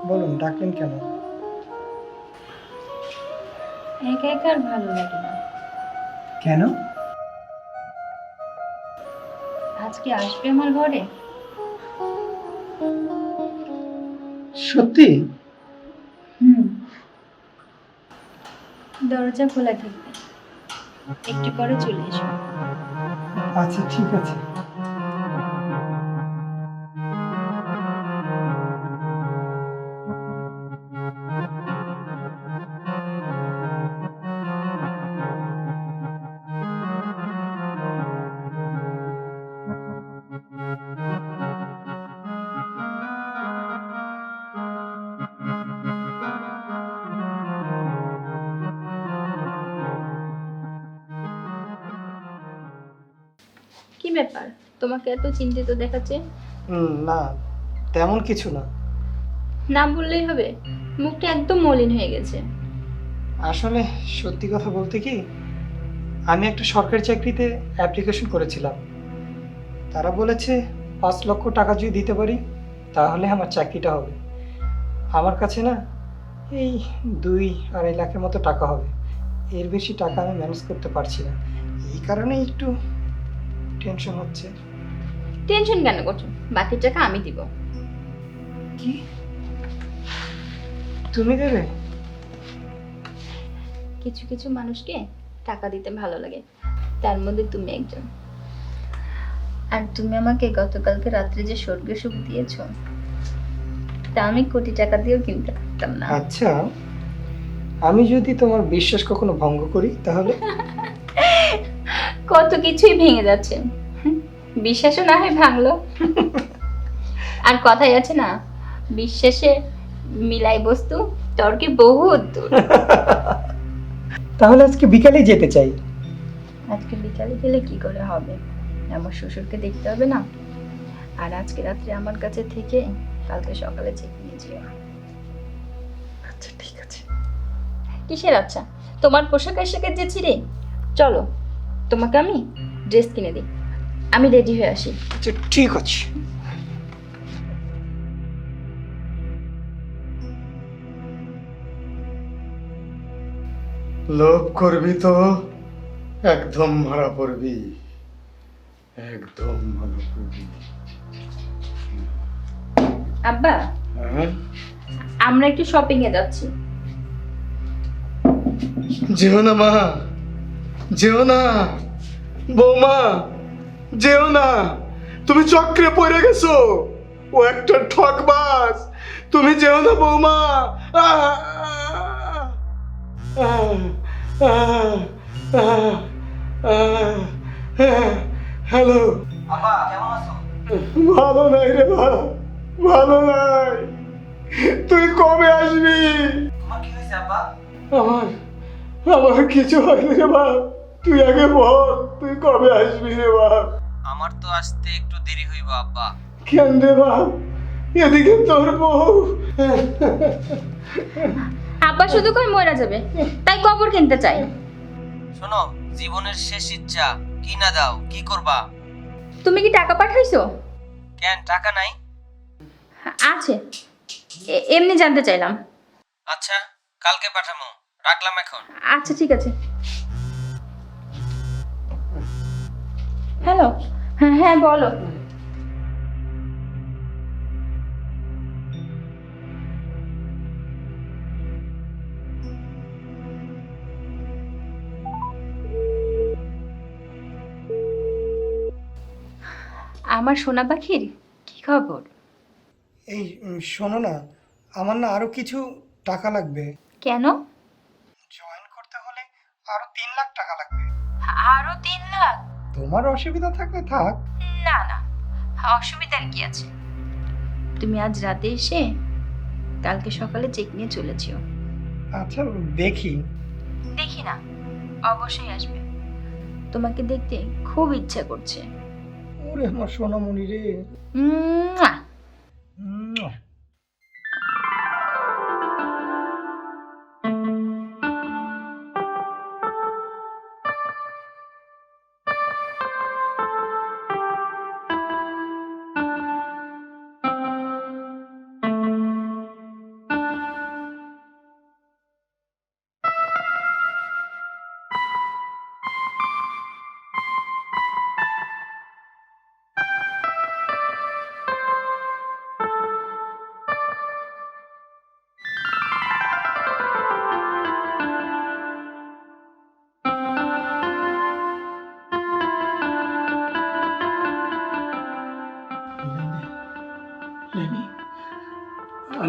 বলুন, ডাকলেন কেন? একা একা আর ভালো লাগে না। কেন? আজকে আসবে আমার ঘরে? সত্যি? হুম। দরজা খোলা থাকবে, একটু পরে চলে এসো। আচ্ছা, ঠিক আছে। কি ব্যাপার, তোমাকে এত চিন্তিত দেখাচ্ছে? না, তেমন কিছু না। না বললেই হবে, মুখটা একদম মলিন হয়ে গেছে। আসলে সত্যি কথা বলতে কি, আমি একটা সরকারি চাকরিতে অ্যাপ্লিকেশন করেছিলাম। তারা বলেছে 5 লক্ষ টাকা যদি দিতে পারি তাহলে আমার চাকরিটা হবে। আমার কাছে না এই 2-2.5 লাখের মতো টাকা হবে। এর বেশি টাকা আমি ম্যানেজ করতে পারছি না। এই কারণেই একটু টেনশন হচ্ছে। টেনশন কেন করছো? বাকি টাকা আমি দিব। কি? তুমি দেবে? কিছু কিছু মানুষকে টাকা দিতে ভালো লাগে, তার মধ্যে তুমি একজন। আর তুমি আমাকে গতকালকে রাত্রে যে স্বর্গীয় সুখ দিয়েছো, তা আমি কোটি টাকা দিয়েও কিনতে পারতাম না। আচ্ছা, আমি যদি তোমার বিশ্বাস কখনো ভঙ্গ করি তাহলে? কত কিছুই ভেঙে যাচ্ছে, বিশ্বাসও না হয় ভাঙলো। আর কথাই আছে না, বিশ্বাসে মিলাই বস্তু তর্কে বহুত দূর। তাহলে আজকে বিকালেই যেতে চাই। আজকে বিকালে গেলে কি করে হবে? আমার শ্বশুরকে দেখতে হবে না? আর আজকে রাত্রে আমার কাছে থেকে কালকে সকালে চেক নিয়ে যেও। আচ্ছা, ঠিক আছে। কিসের আচ্ছা? তোমার পোশাক আশাকের যে ছিঁড়ে, চলো তোমাকে আমি ড্রেস কিনে দিই, আমি রেডি হয়ে আসি। আচ্ছা, ঠিক আছে। লোভ করবি তো একদম মারা পড়বি, একদম মারা পড়বি। আব্বা, হ্যাঁ, আমরা একটু শপিং এ যাচ্ছি। যেও না মা, যেও না বৌমা, যেও না। তুমি চক্রে পড়ে গেছো, ও একটা ঠকবাজ। তুমি যেও না বৌমা। আহ! আহ! আহ! আহ! আহ! আহ! হ্যালো, আব্বা, কেমন আছো? ভালো নাই রে মা, ভালো নাই। তুই কবে আসবি? তোমার কি হয়েছে আব্বা? আমার আমার কিছু হয়নি রে মা, তুই আগে বল তুই কবে আসবি রে মা? আমার তো আসতে একটু দেরি হইব আব্বা। কেন রে মা, এদিকে তোর বউ। আব্বা শুধু কই মরে যাবে, তাই কবর কিনতে চাই। শোনো, জীবনের শেষ ইচ্ছা কি না দাও, কি করবা? তুমি কি টাকা পাঠাইছো? কেন টাকা নাই? আছে, এমনি জানতে চাইলাম। আচ্ছা, কালকে পাঠামো, রাখলাম এখন। আচ্ছা ঠিক আছে। হ্যালো, হ্যাঁ হ্যাঁ বলো। আমার সোনা পাখির কি খবর? এই শোনো না, আমার না আরো কিছু টাকা লাগবে। কেন? জয়েন করতে হলে আরো 3 লাখ টাকা লাগবে। আরো 3 লাখ? তোমার অসুবিধা থাকলে থাক। না না, অসুবিধার কি আছে? তুমি আজ রাতে এসে কালকে সকালে চেক নিয়ে চলেছিও। আচ্ছা, দেখি। দেখি না, অবশ্যই আসবে। তোমাকে দেখতে খুব ইচ্ছা করছে। ওরে আমার সোনামণি রে। মুয়া। উম,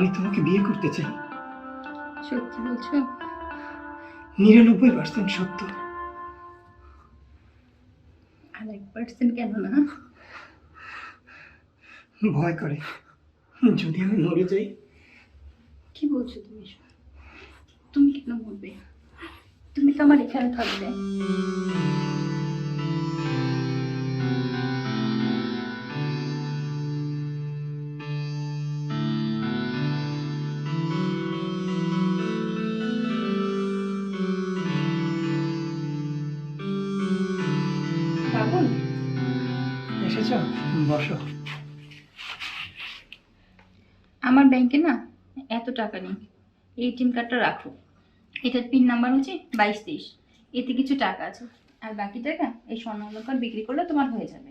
আমি তোমাকে বিয়ে করতে চাই। সত্যি বলছো? 99% সত্য। আর 1% কেন না? ভয় করে যদি আমি মরে যাই। কি বলছো তুমি এসব? তুমি কেন বলবে? তুমি তো আমার এখানে থাকবে। বাবুল, এসেছ? বসো। আমার ব্যাংকে না এত টাকা নেই, এটিএম কার্ডটা রাখো। এটার পিন নাম্বার হচ্ছে 2223। এতে কিছু টাকা আছে, আর বাকি টাকা এই স্বর্ণ অলংকার বিক্রি করলে তোমার হয়ে যাবে।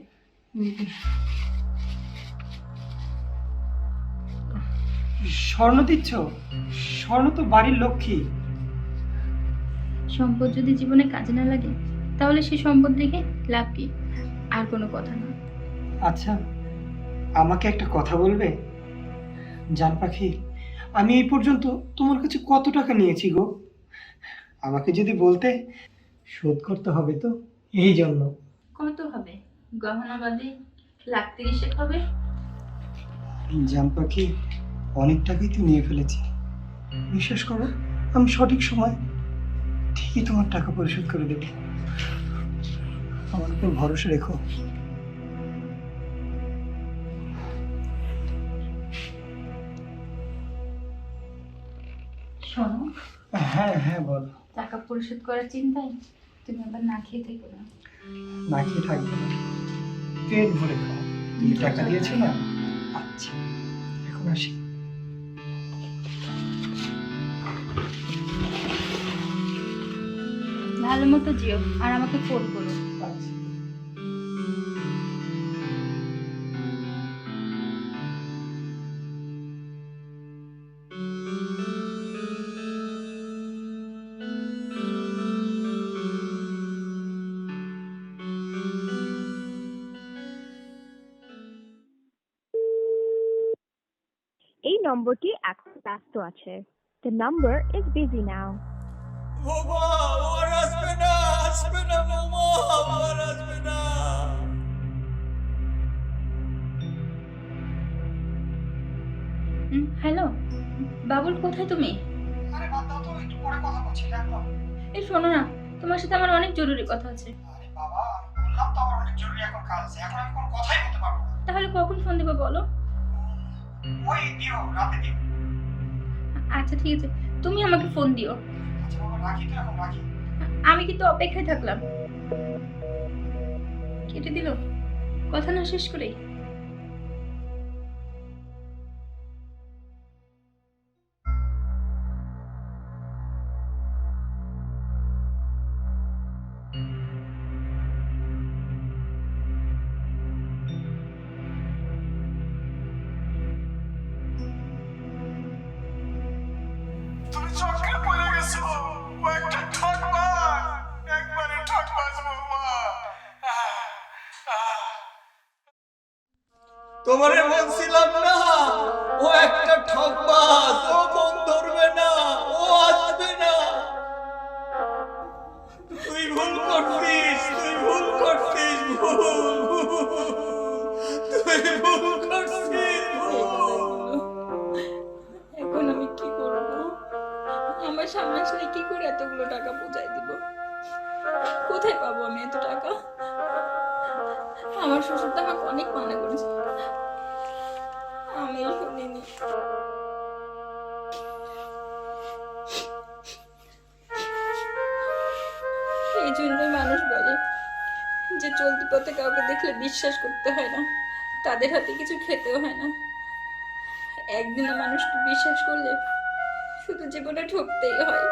স্বর্ণ দিচ্ছ? স্বর্ণ তো বাড়ির লক্ষ্মী। সম্পদ যদি জীবনে কাজে না লাগে তাহলে সেই সম্পদ রেখে লাভ কি? আর কোনো কথা না। আচ্ছা, আমাকে একটা কথা বলবে? জান পাখি, আমি এই পর্যন্ত তোমার কাছে কত টাকা নিয়েছি গো? আমাকে যদি বলতে, শোধ করতে হবে তো, এই জন্য। কত হবে? গহনা বাদে 1,30,000 হবে। জান পাখি, অনেক টাকাই তো নিয়ে ফেলেছি। বিশ্বাস করো, আমি সঠিক সময় ঠিকই তোমার টাকা পরিশোধ করে দেব। আমার উপর ভরসা রেখো। শোনো, হ্যাঁ হ্যাঁ, বল। টাকা পরিশোধ করার চিন্তায় তুমি আবার না খেয়ে থেকো না। না খেয়ে থাকবো না, পেট ভরে খাও। তুমি টাকা দিয়েছো না? আচ্ছা, এখন আসি। ভালো মতো যেও আর আমাকে ফোন করো। আচ্ছা। এই নম্বরটি এখন ব্যস্ত আছে। The number is busy now. বৌমা আর আসবে না, আসবে না বৌমা, আর আসবে না। হ্যালো বাবুল, কোথায় তুমি? আরে বাদ দাও তো, একটু পরে কথা বলছি, রাখো। এই শোনো না, তোমার সাথে আমার অনেক জরুরি কথা আছে। আরে বাবা, আমি বললাম তো আমার অনেক জরুরি এখন কাজ আছে, এখন আমি কোনো কথাই বলতে পারবো না। তাহলে কখন ফোন দেবো বলো? ওই দিও, রাতে দিও। আচ্ছা ঠিক আছে, তুমি আমাকে ফোন দিও। আচ্ছা বাবা, রাখি তো, এখন রাখি। আমি কিন্তু অপেক্ষায় থাকলাম। কেটে দিল কথা না শেষ করেই। তুমি চক্রে পড়ে গেছো। ও একটা ঠকবাজ, একবারে ঠকবাজ বৌমা। তোমারে বলছিলাম না, ও একটা ঠকবাজ, ও ফোন ধরবে না, ও আসবে না। তুই ভুল করছিস, তুই ভুল করছিস, ভুল, তুই ভুল করছিস, ভুল। এখন আমি কি করব? আমার সামনে আসলে কি করে এতগুলো টাকা বোঝাই দিব? কোথায় পাবো আমি এত টাকা? আমার শ্বশুর তো আমাকে অনেক মানা করেছে, আমি শুনিনি। এই জন্যই মানুষ বলে যে চলতি পথে কাউকে দেখলে বিশ্বাস করতে হয় না, তাদের হাতে কিছু খেতেও হয় না। একদিনে মানুষকে বিশ্বাস করলে শুধু জীবনে ঠকতেই হয়।